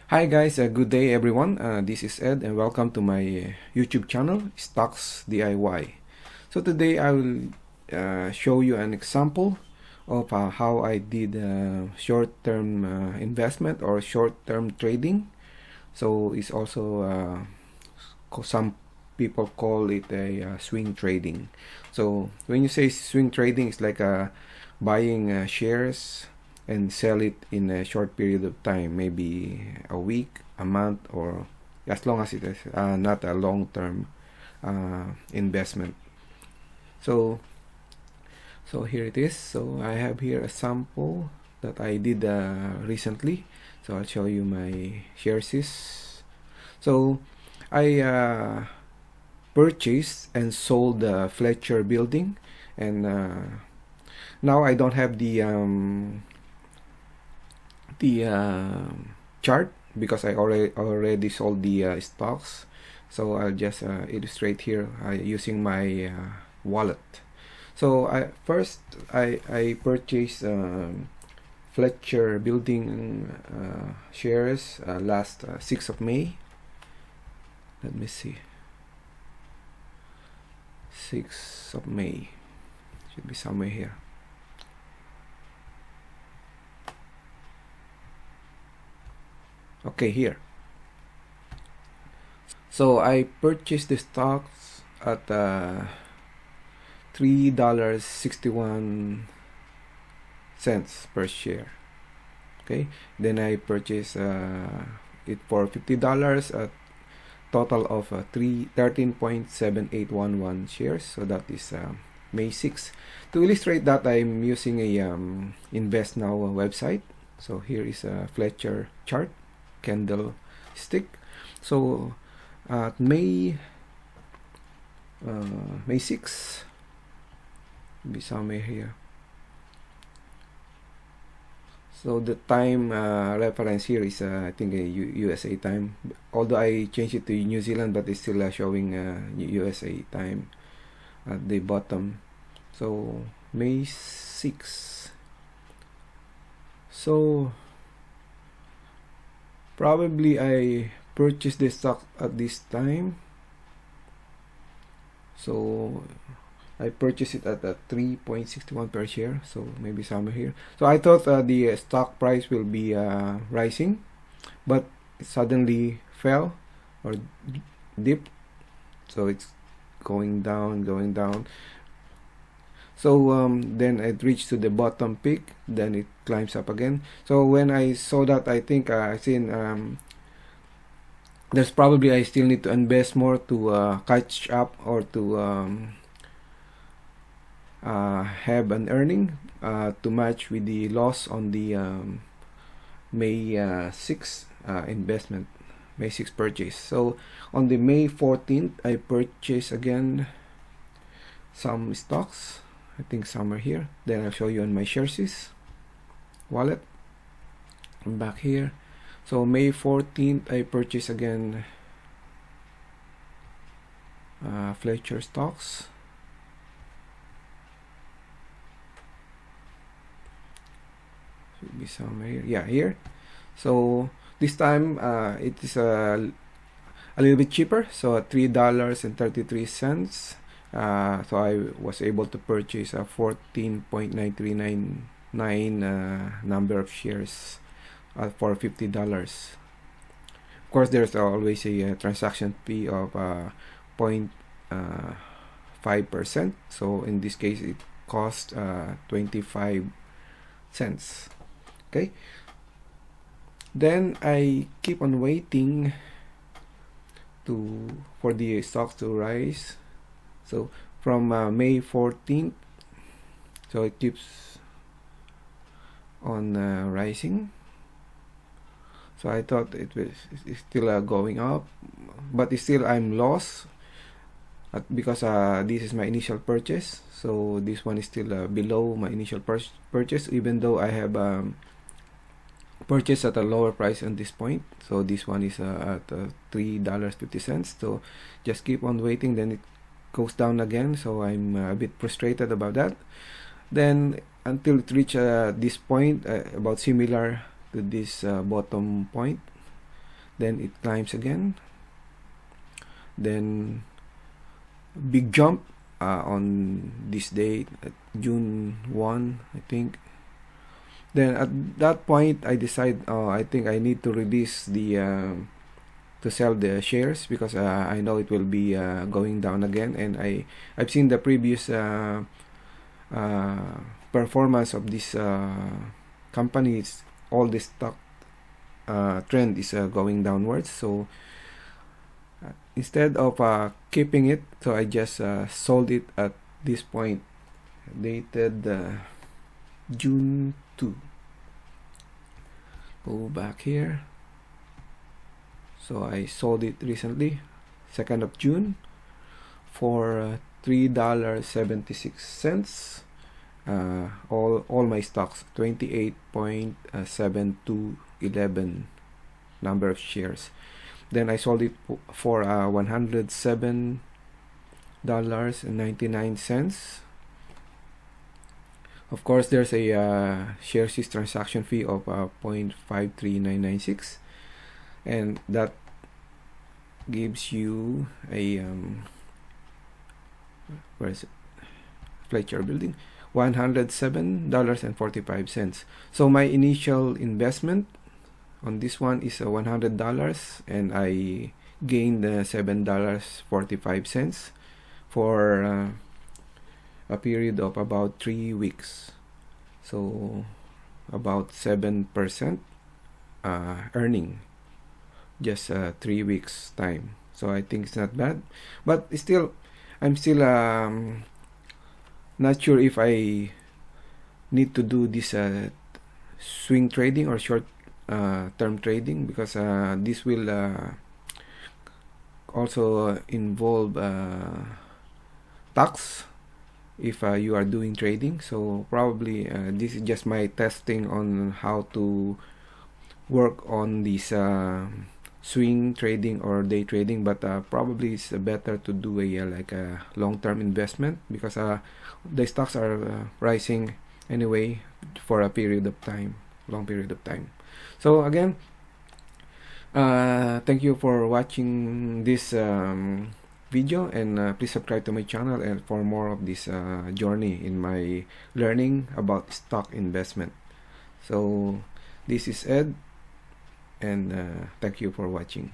Hi guys, good day everyone. This is Ed and welcome to my YouTube channel, Stocks DIY. So today I will show you an example of how I did short-term investment or short-term trading. So it's also some people call it a swing trading. So when you say swing trading, it's like buying shares and sell it in a short period of time, maybe a week, a month, or as long as it is not a long-term investment. So here it is. So I have here a sample that I did recently. So I'll show you my Sharesies. So I purchased and sold the Fletcher building, and now I don't have the chart because I already sold the stocks. So I'll just illustrate here using my wallet. So I purchased Fletcher building shares last 6th of May. Let me see. 6th of May should be somewhere here. Okay, here. So I purchased the stocks at $3.61 per share. Okay, then I purchased it for $50, a total of 13.7811 shares. So that is May 6. To illustrate that, I'm using a Invest Now website. So here is a Fletcher chart, candlestick. So May 6 be somewhere here. So the time reference here is I think a USA time, although I changed it to New Zealand, but it's still showing USA time at the bottom. So May 6. So probably I purchased the stock at this time. So I purchased it at 3.61 per share, so maybe somewhere here. So I thought the stock price will be rising, but it suddenly fell or dipped. So it's going down. So then it reached to the bottom peak, then it climbs up again. So when I saw that, I think I seen there's probably I still need to invest more to catch up or to have an earning to match with the loss on the May 6 investment, May 6 purchase. So on the May 14th, I purchased again some stocks. I think some are here. Then I'll show you on my Sharesies wallet. I'm back here. So May 14th, I purchased again Fletcher stocks. Should be somewhere here. Yeah, here. So this time it is a little bit cheaper. So at $3.33. So I was able to purchase a 14.9399 number of shares for $50. Of course, there's always a transaction fee of 0.5%. So in this case, it cost 25 cents. Okay. Then I keep on waiting for the stocks to rise. So from May 14th, so it keeps on rising. So I thought it's still going up, but still I'm lost because this is my initial purchase. So this one is still below my initial purchase, even though I have purchased at a lower price at this point. So this one is at $3.50. So just keep on waiting, then it goes down again. So I'm a bit frustrated about that. Then until it reach this point, about similar to this bottom point. then it climbs again, then big jump on this date, June 1, I think. Then at that point I decide, I think I need to release the to sell the shares, because I know it will be going down again, and I've seen the previous performance of this companies. All the stock trend is going downwards, so instead of keeping it, so I just sold it at this point, dated June 2. Go back here. So I sold it recently, 2nd of June, for $3.76. All my stocks, 28.7211 number of shares. Then I sold it for $107.99. Of course, there's a Sharesies transaction fee of 0.53996, and that gives you a where is it? Fletcher Building, $107.45. So my initial investment on this one is $100, and I gained $7.45 for a period of about 3 weeks. So about 7% earning, just 3 weeks time. So I think it's not bad, but still I'm still not sure if I need to do this swing trading or short term trading, because this will also involve tax if you are doing trading. So probably this is just my testing on how to work on this swing trading or day trading, but probably it's better to do a like a long-term investment, because the stocks are rising anyway for a period of time, long period of time. So again, thank you for watching this video, and please subscribe to my channel and for more of this journey in my learning about stock investment. So this is Ed, and thank you for watching.